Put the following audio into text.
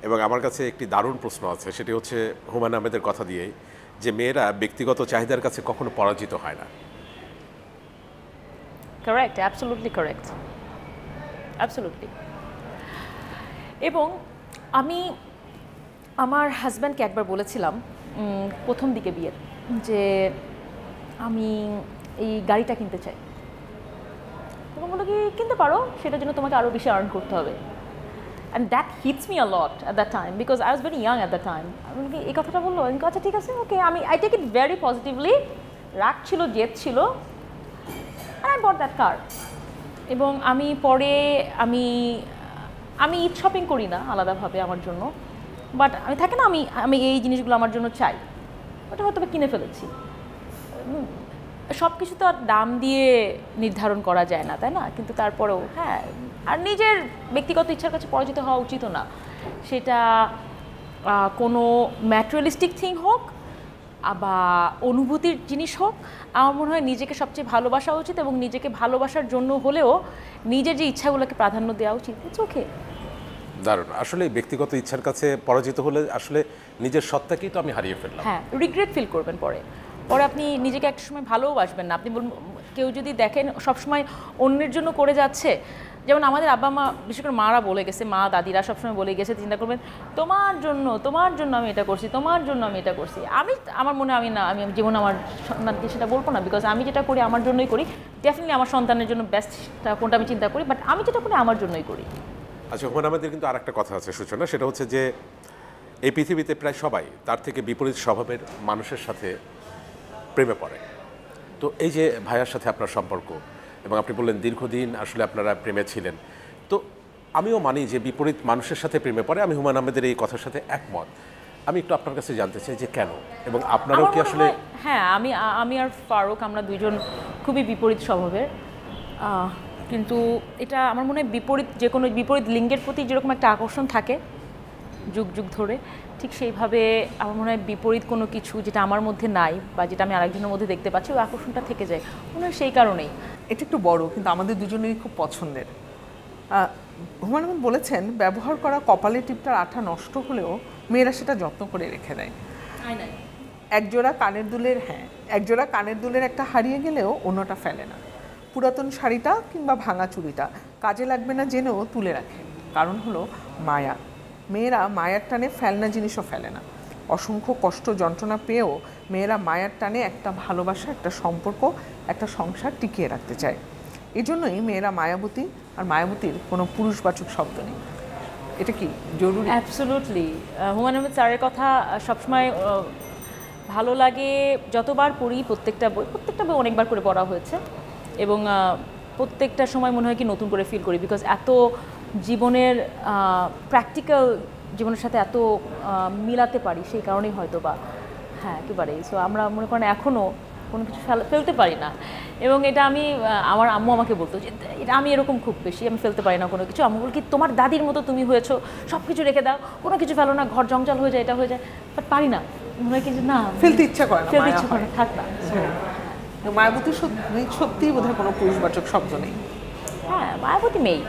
এবং আমার কাছে একটি দারুণ প্রশ্ন আছে, সেটি হচ্ছে হুমায়ূন আহমেদের কথা দিয়েই, যে মেয়েরা ব্যক্তিগত চাহিদার কাছে কখনো পরাজিত হয় না। Correct, absolutely correct, absolutely. এবং আমি আমার হাজব্যান্ডকে একবার বলেছিলাম প্রথম দিকে বিয়ের, যে আমি এই গাড়িটা কিনতে চাই। তখন বললো কি, কিনতে পারো, সেটার জন্য তোমাকে আরও বেশি আর্ন করতে হবে। And that hits me a lot at that time, because I was very young at that time. আমি এই কথাটা বললো, আমি আচ্ছা ঠিক আছে, okay, I take it very positively. রাগ ছিল, জেদ ছিল, আই বট দ্যাট কার। এবং আমি পরে আমি ঈদ শপিং করি না আলাদাভাবে আমার জন্য, বাট আমি থাকে না, আমি এই জিনিসগুলো আমার জন্য চাই, ওটা হয়তো কিনে ফেলেছি। সব কিছু তো আর দাম দিয়ে নির্ধারণ করা যায় না, তাই না? কিন্তু তারপরেও হ্যাঁ, আর নিজের ব্যক্তিগত ইচ্ছার কাছে পরাজিত হওয়া উচিত না। সেটা কোনো ম্যাটেরিয়ালিস্টিক থিং হোক বা অনুভূতির জিনিস হোক, আমার মনে হয় নিজেকে সবচেয়ে ভালোবাসা উচিত, এবং নিজেকে ভালোবাসার জন্য হলেও নিজের যে ইচ্ছাগুলোকে প্রাধান্য দেওয়া উচিত। It's okay. দারুণ। আসলে ব্যক্তিগত ইচ্ছার কাছে পরাজিত হলে আসলে নিজের সত্তাকেই তো আমি হারিয়ে ফেললাম। হ্যাঁ, রিগ্রেট ফিল করবেন পরে আপনি নিজেকে একটা সময় ভালোবাসবেন না। আপনি কেউ যদি দেখেন সবসময় অন্যের জন্য করে যাচ্ছে, যেমন আমাদের আব্বা মা, বিশেষ করে মারা বলে গেছে, মা দাদিরা সবসময় বলে গেছে, চিন্তা করবেন তোমার জন্য আমি এটা করছি, তোমার জন্য আমি এটা করছি। আমার মনে হয় আমি জীবন আমার সন্তানকে সেটা বলবো না, বিকজ আমি যেটা করি আমার জন্যই করি। ডেফিনেটলি আমার সন্তানের জন্য বেস্টটা কোনটা আমি চিন্তা করি, বাট আমি যেটা করি আমার জন্যই করি। আচ্ছা, হুমায়ূন আহমেদের কিন্তু আরেকটা কথা আছে সূচনা, সেটা হচ্ছে যে এই পৃথিবীতে প্রায় সবাই তার থেকে বিপরীত স্বভাবের মানুষের সাথে প্রেমে পড়ে। তো এই যে ভাইয়ার সাথে আপনার সম্পর্ক, এবং আপনি বললেন দীর্ঘদিন আসলে আপনারা প্রেমে ছিলেন, তো আমিও মানি যে বিপরীত মানুষের সাথে প্রেমে পড়ে। আমি হুমায়ূন আহমেদের এই কথার সাথে একমত। আমি একটু আপনার কাছে জানতে চাই যে কেন, এবং আপনারও কি আসলে? হ্যাঁ, আমি আর ফারুক, আমরা দুইজন খুবই বিপরীত স্বভাবের, কিন্তু এটা আমার মনে হয় যে কোনো বিপরীত লিঙ্গের প্রতি যেরকম একটা আকর্ষণ থাকে যুগ যুগ ধরে, ঠিক সেইভাবে আমার মনে হয় বিপরীত কোনো কিছু যেটা আমার মধ্যে নাই বা যেটা আমি আরেকজনের মধ্যে দেখতে পাচ্ছি, ওই আকর্ষণটা থেকে যায় মনে হয় সেই কারণেই। এটা একটু বড়, কিন্তু আমাদের দুজনেরই খুব পছন্দের। হুমায়ূন আহমেদ বলেছেন, ব্যবহার করা কপালের টিপটার আঠা নষ্ট হলেও মেয়েরা সেটা যত্ন করে রেখে দেয়। একজোড়া কানের দুলের একটা হারিয়ে গেলেও অন্যটা ফেলে না। পুরাতন শাড়িটা কিংবা ভাঙা চুড়িটা কাজে লাগবে না জেনেও তুলে রাখে, কারণ হলো মায়া। মেয়েরা মায়ার টানে ফেলনা জিনিসও ফেলে না। অসংখ্য কষ্ট যন্ত্রণা পেয়েও মেয়েরা মায়ার টানে একটা ভালোবাসা, একটা সম্পর্ক, একটা সংসার টিকিয়ে রাখতে চায়। এই জন্যই মেয়েরা মায়াবতী, আর মায়াবতীর কোনো পুরুষবাচক শব্দ নেই। এটা কি জরুরি? অ্যাবসলিউটলি। হুমায়ূন আহমেদ স্যারের কথা সবসময় ভালো লাগে। যতবার পড়ি প্রত্যেকটা বই অনেকবার করে পড়া হয়েছে, এবং প্রত্যেকটা সময় মনে হয় কি নতুন করে ফিল করি, বিকজ এত জীবনের প্র্যাকটিক্যাল জীবনের সাথে এত মিলাতে পারি, সেই কারণেই হয়তো বা। হ্যাঁ, একেবারেই। সো আমরা মনে করেন এখনও কোনো কিছু ফেলতে পারি না, এবং এটা আমার আম্মু আমাকে বলতো যে এটা আমি এরকম খুব বেশি, আমি ফেলতে পারি না কোনো কিছু। আমি বলি কি, তোমার দাদির মতো তুমি হয়েছো, সব কিছু রেখে দাও, কোনো কিছু ফেলো না, ঘর জঞ্জাল হয়ে যায়, এটা হয়ে যায়, বাট পারি না। মনে হয় কিন্তু না, ফেলতে ইচ্ছা করে না, থাক না। মায়াবতী সত্যিই বোধহয় কোনো পুরুষবাচক শব্দ নেই। হ্যাঁ, মায়াবতী মেয়ে।